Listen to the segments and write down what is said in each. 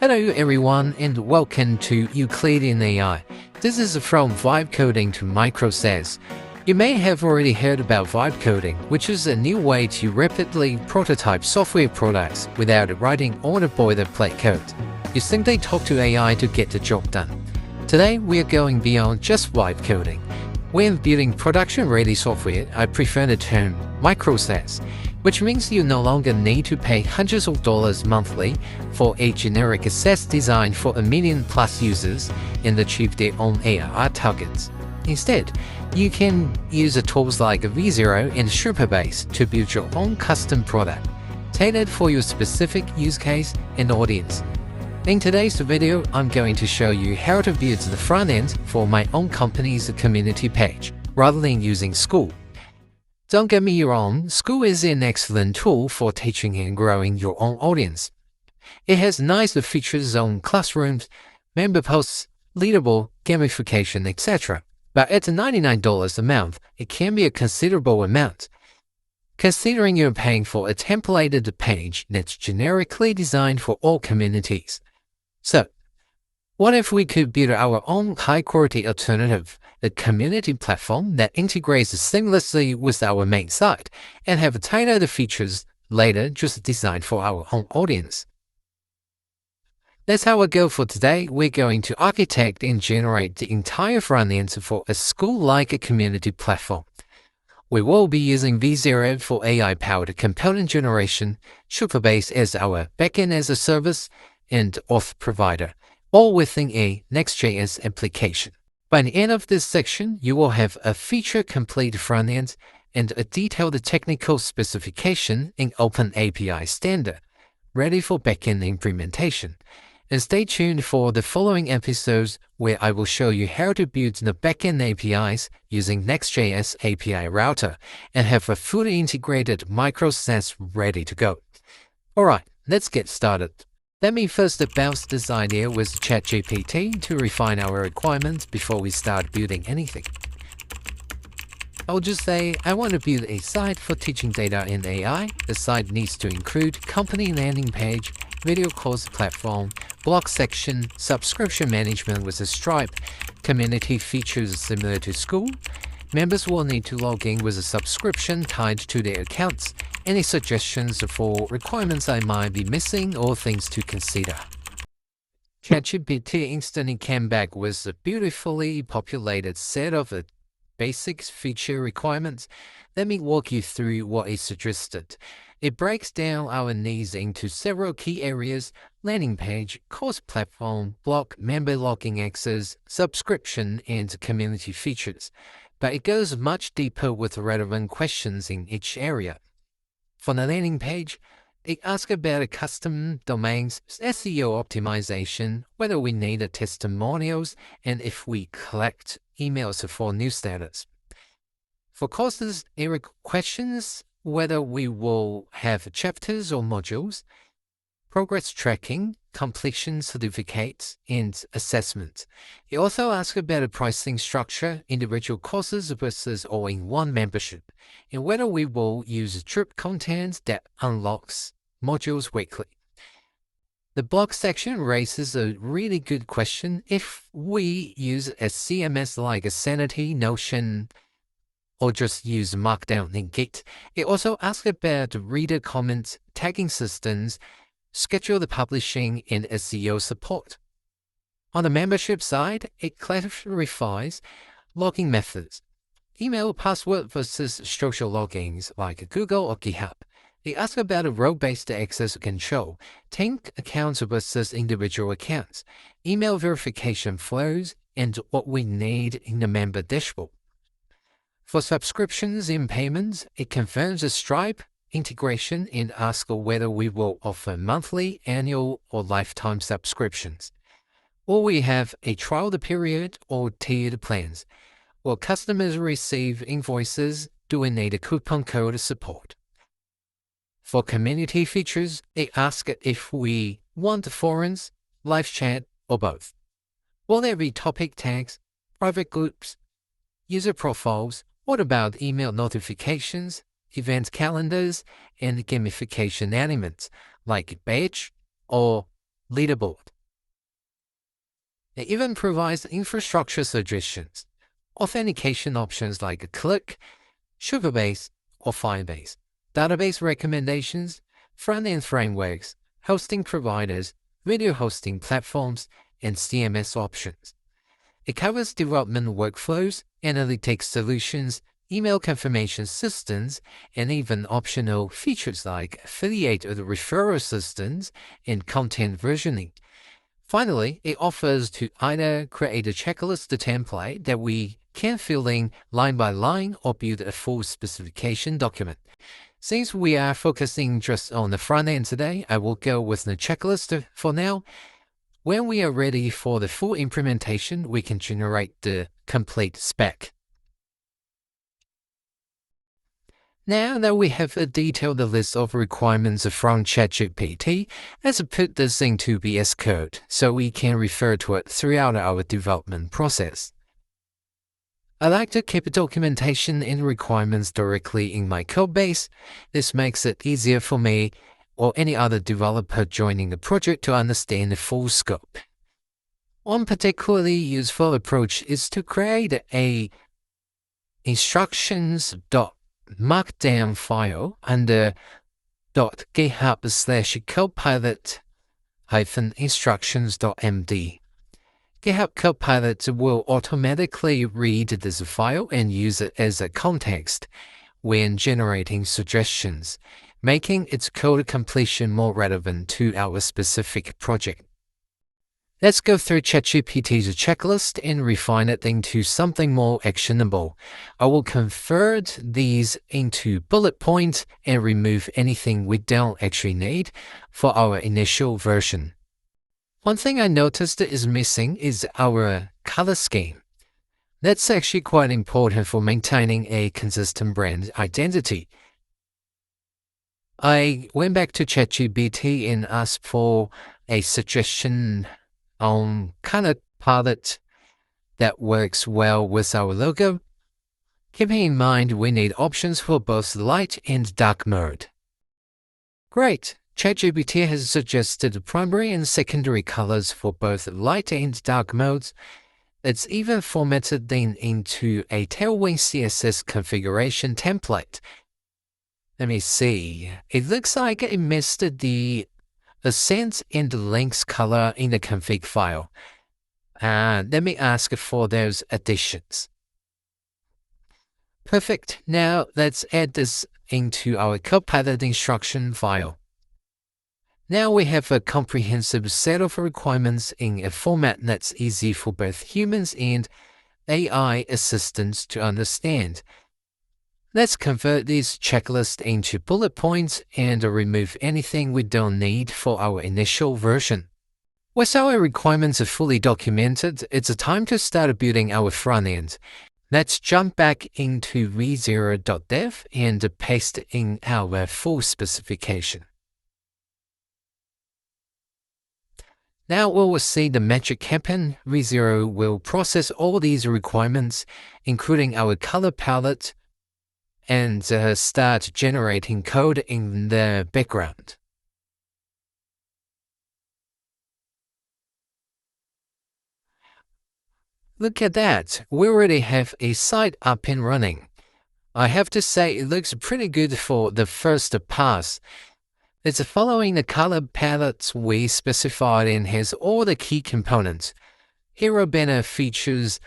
Hello everyone and welcome to Euclidean AI. This is from vibecoding to Micro-SaaS. You may have already heard about vibecoding, which is a new way to rapidly prototype software products without writing all the boilerplate code. You simply talk to AI to get the job done. Today we are going beyond just vibecoding. When building production-ready software, I prefer the term Micro-SaaS, which means you no longer need to pay hundreds of dollars monthly for a generic SaaS designed for 1 million+ users and achieve their own ARR targets. Instead, you can use tools like V0 and Supabase to build your own custom product, tailored for your specific use case and audience. In today's video, I'm going to show you how to build the front end for my own company's community page, rather than using Skool. Don't get me wrong, Skool is an excellent tool for teaching and growing your own audience. It has nice features on classrooms, member posts, leaderboard, gamification, etc. But at $99 a month, it can be a considerable amount, considering you're paying for a templated page that's generically designed for all communities. So, what if we could build our own high-quality alternative, a community platform that integrates seamlessly with our main site and have tailored features later just designed for our own audience? That's our goal for today. We're going to architect and generate the entire front end for a Skool-like community platform. We will be using V0 for AI-powered component generation, Supabase as our Backend-as-a-service, and auth provider, all within a Next.js application. By the end of this section, you will have a feature-complete front end and a detailed technical specification in Open API standard, ready for backend implementation. And stay tuned for the following episodes where I will show you how to build the backend APIs using Next.js API router and have a fully integrated Micro-SaaS ready to go. Alright, let's get started. Let me first bounce this idea with ChatGPT to refine our requirements before we start building anything. I'll just say I want to build a site for teaching data in AI. The site needs to include company landing page, video course platform, blog section, subscription management with a Stripe, community features similar to Skool. Members will need to log in with a subscription tied to their accounts. Any suggestions for requirements I might be missing or things to consider? ChatGPT instantly came back with a beautifully populated set of basic feature requirements. Let me walk you through what it suggested. It breaks down our needs into several key areas: landing page, course platform, blog, member login access, subscription, and community features. But it goes much deeper with relevant questions in each area. For the landing page, it asks about custom domains, SEO optimization, whether we need testimonials, and if we collect emails for newsletters. For courses, it questions whether we will have chapters or modules, progress tracking, completion certificates, and assessments. It also asks about a pricing structure, individual courses versus all-in-one membership, and whether we will use drip content that unlocks modules weekly. The blog section raises a really good question. If we use a CMS like Sanity, Notion, or just use Markdown in Git, it also asks about reader comments, tagging systems, scheduled publishing, and SEO support. On the membership side, it clarifies login methods, email password versus social logins like Google or GitHub. It asks about role-based access control, team accounts versus individual accounts, email verification flows, and what we need in the member dashboard. For subscriptions and payments, it confirms a Stripe integration and asks whether we will offer monthly, annual, or lifetime subscriptions. Will we have a trial period or tiered plans? Will customers receive invoices? Do we need coupon code support? For community features, it asks if we want forums, live chat, or both. Will there be topic tags, private groups, user profiles? What about email notifications, event calendars, and gamification elements like badge or leaderboard. It even provides infrastructure suggestions, authentication options like Click, Supabase, or Firebase, database recommendations, front-end frameworks, hosting providers, video hosting platforms, and CMS options. It covers development workflows, analytics solutions, email confirmation systems, and even optional features like affiliate or referral systems and content versioning. Finally, it offers to either create a checklist template that we can fill in line by line or build a full specification document. Since we are focusing just on the front end today, I will go with the checklist for now. When we are ready for the full implementation, we can generate the complete spec. Now that we have a detailed list of requirements from ChatGPT, let's put this into VS Code so we can refer to it throughout our development process. I like to keep documentation and requirements directly in my codebase. This makes it easier for me or any other developer joining the project to understand the full scope. One particularly useful approach is to create a instructions.markdown file under .github/copilot-instructions.md. GitHub Copilot will automatically read this file and use it as a context when generating suggestions, making its code completion more relevant to our specific project. Let's go through ChatGPT's checklist and refine it into something more actionable. I will convert these into bullet points and remove anything we don't actually need for our initial version. One thing I noticed is missing is our color scheme. That's actually quite important for maintaining a consistent brand identity. I went back to ChatGPT and asked for a suggestion on color palette that works well with our logo, keeping in mind we need options for both light and dark mode. Great! ChatGPT has suggested primary and secondary colors for both light and dark modes. It's even formatted them into a Tailwind CSS configuration template. Let me see. It looks like it missed the accents and the links color in the config file. Let me ask for those additions. Perfect. Now let's add this into our Copilot instruction file. Now we have a comprehensive set of requirements in a format that's easy for both humans and AI assistants to understand. Let's convert this checklist into bullet points and remove anything we don't need for our initial version. With our requirements fully documented, it's time to start building our front end. Let's jump back into v0.dev and paste in our full specification. Now we will see the magic happen. V0 will process all these requirements, including our color palette, and start generating code in the background. Look at that, we already have a site up and running. I have to say it looks pretty good for the first pass. It's following the color palettes we specified and has all the key components, hero banner features,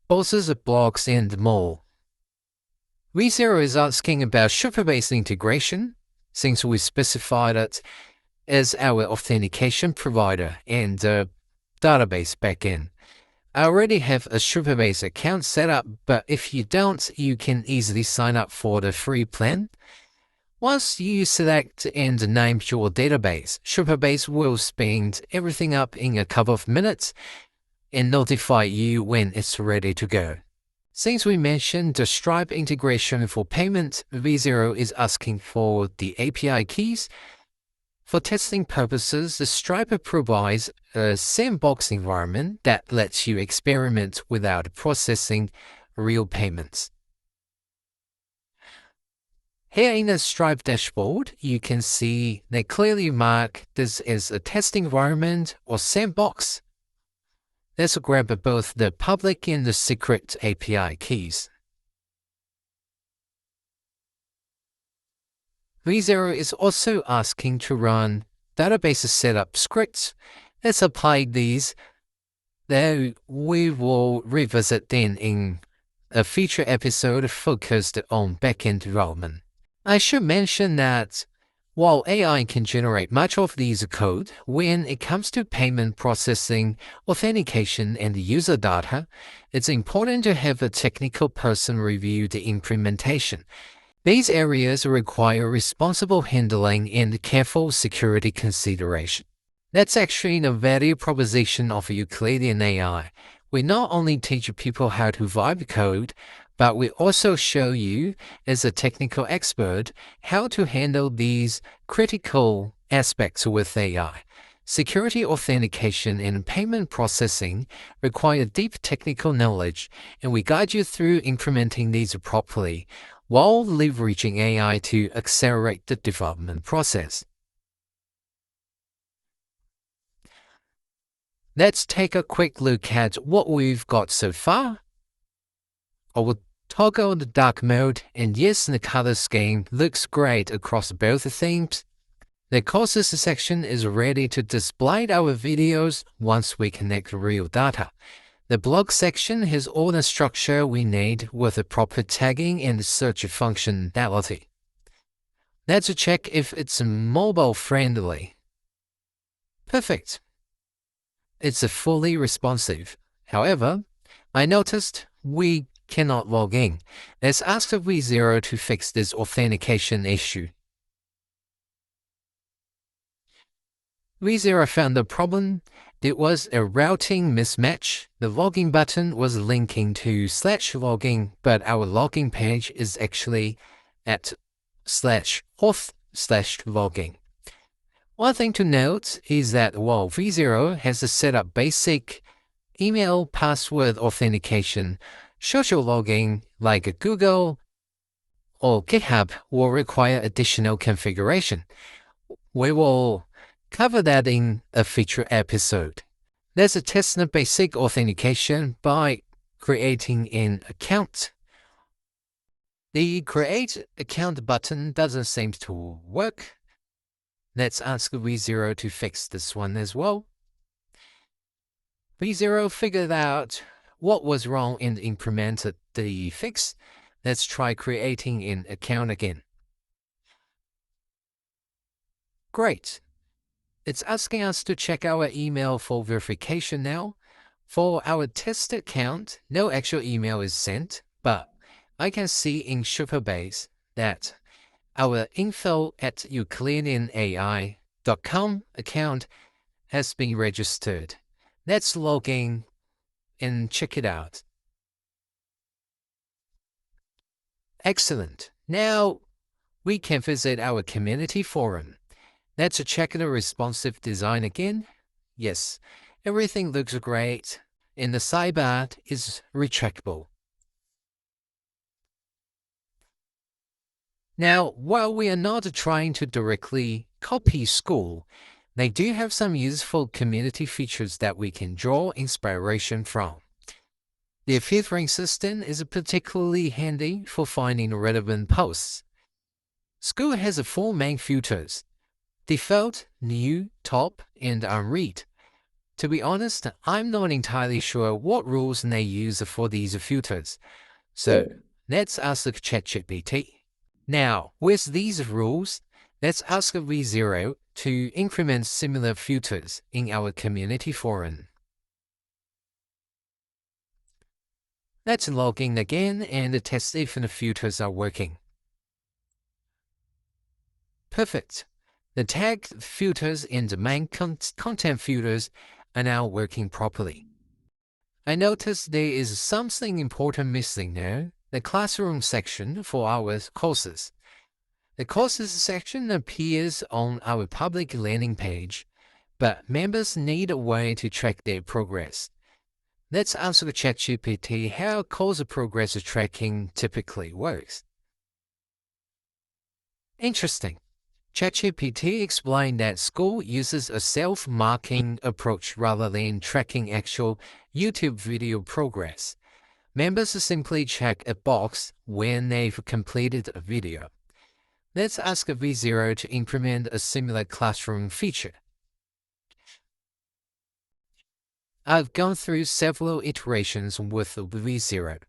bosses, blocks, and more. V0 is asking about Supabase integration, since we specified it as our authentication provider and database backend. I already have a Supabase account set up, but if you don't, you can easily sign up for the free plan. Once you select and name your database, Supabase will spin everything up in a couple of minutes and notify you when it's ready to go. Since we mentioned the Stripe integration for payment, V0 is asking for the API keys. For testing purposes, the Stripe provides a sandbox environment that lets you experiment without processing real payments. Here in the Stripe dashboard, you can see they clearly mark this as a test environment or sandbox. Let's grab both the public and the secret API keys. V0 is also asking to run database setup scripts. Let's apply these. Then we will revisit them in a future episode focused on backend development. I should mention that while AI can generate much of these code, when it comes to payment processing, authentication, and user data, it's important to have a technical person review the implementation. These areas require responsible handling and careful security consideration. That's actually the value proposition of Euclidean AI. We not only teach people how to vibe code, but we also show you, as a technical expert, how to handle these critical aspects with AI. Security authentication and payment processing require deep technical knowledge, and we guide you through implementing these properly, while leveraging AI to accelerate the development process. Let's take a quick look at what we've got so far. I will toggle the dark mode, and yes, the color scheme looks great across both themes. The courses section is ready to display our videos once we connect real data. The blog section has all the structure we need with the proper tagging and search functionality. Let's check if it's mobile friendly. Perfect. It's fully responsive. However, I noticed we cannot log in. Let's ask V0 to fix this authentication issue. V0 found the problem. There was a routing mismatch. The login button was linking to /login, but our login page is actually at /auth/login. One thing to note is that while V0 has set up basic email password authentication, social login like Google or GitHub will require additional configuration. We will cover that in a future episode. Let's test the basic authentication by creating an account. The Create Account button doesn't seem to work. Let's ask V0 to fix this one as well. V0 figured out what was wrong and implemented the fix. Let's try creating an account again. Great. It's asking us to check our email for verification now. For our test account, no actual email is sent, but I can see in Supabase that our info@euclideanai.com account has been registered. Let's log in and check it out. Excellent. Now we can visit our community forum. Let's check the responsive design again. Yes, everything looks great, and the sidebar is retractable. Now, while we are not trying to directly copy Skool, they do have some useful community features that we can draw inspiration from. The filtering system is particularly handy for finding relevant posts. Skool has 4 main filters: default, new, top, and unread. To be honest, I'm not entirely sure what rules they use for these filters. So let's ask ChatGPT. Now, with these rules, let's ask V0 to implement similar filters in our community forum. Let's log in again and test if the filters are working. Perfect. The tag filters and the main content filters are now working properly. I noticed there is something important missing now: the classroom section for our courses. The courses section appears on our public landing page, but members need a way to track their progress. Let's ask ChatGPT how course progress tracking typically works. Interesting. ChatGPT explained that Skool uses a self-marking approach rather than tracking actual YouTube video progress. Members simply check a box when they've completed a video. Let's ask V0 to implement a similar classroom feature. I've gone through several iterations with V0,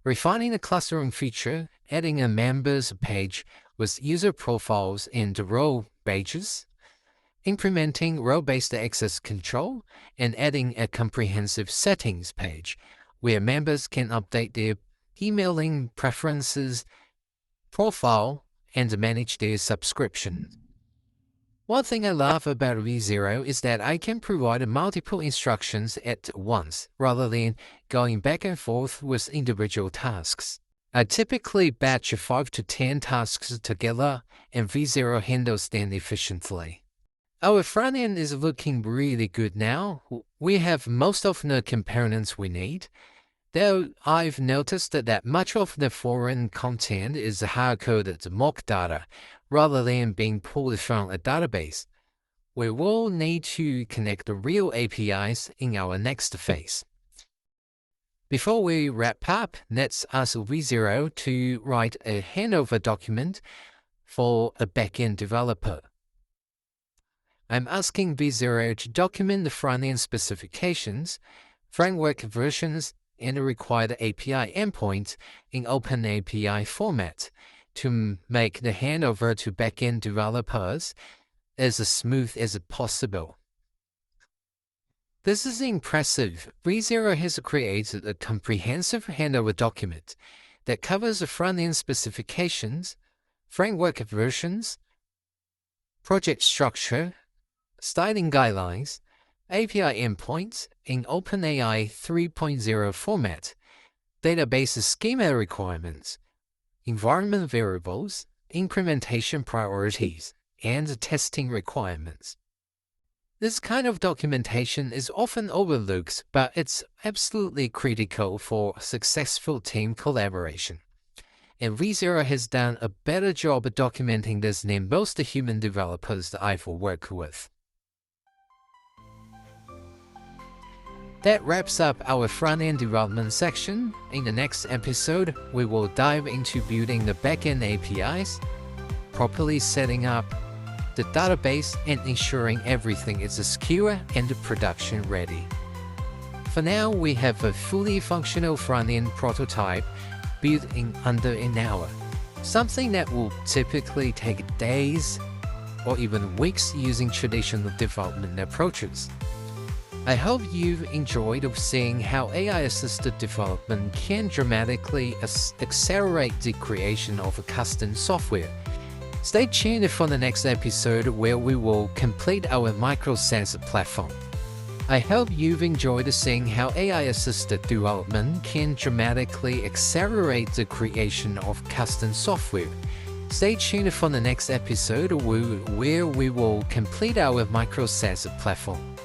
refining the classroom feature, adding a members page with user profiles and role badges, implementing role-based access control, and adding a comprehensive settings page where members can update their emailing preferences, profile, and manage their subscription. One thing I love about V0 is that I can provide multiple instructions at once rather than going back and forth with individual tasks. I typically batch 5 to 10 tasks together, and V0 handles them efficiently. Our front end is looking really good now. We have most of the components we need, though I've noticed that much of the foreign content is hard-coded mock data rather than being pulled from a database. We will need to connect the real APIs in our next phase. Before we wrap up, let's ask V0 to write a handover document for a backend developer. I'm asking V0 to document the front-end specifications, framework versions, and the required API endpoints in OpenAPI format to make the handover to backend developers as smooth as possible. This is impressive. V0 has created a comprehensive handover document that covers the front-end specifications, framework versions, project structure, styling guidelines, API endpoints in OpenAI 3.0 format, database schema requirements, environment variables, implementation priorities, and testing requirements. This kind of documentation is often overlooked, but it's absolutely critical for successful team collaboration. And V0 has done a better job at documenting this than most human developers that I've worked with. That wraps up our front-end development section. In the next episode, we will dive into building the backend APIs, properly setting up the database, and ensuring everything is secure and production ready. For now, we have a fully functional front-end prototype built in under an hour, something that will typically take days or even weeks using traditional development approaches. I hope you've enjoyed seeing how AI-assisted development can dramatically accelerate the creation of custom software. Stay tuned for the next episode where we will complete our Micro-SaaS platform. I hope you've enjoyed seeing how AI-assisted development can dramatically accelerate the creation of custom software. Stay tuned for the next episode where we will complete our Micro-SaaS platform.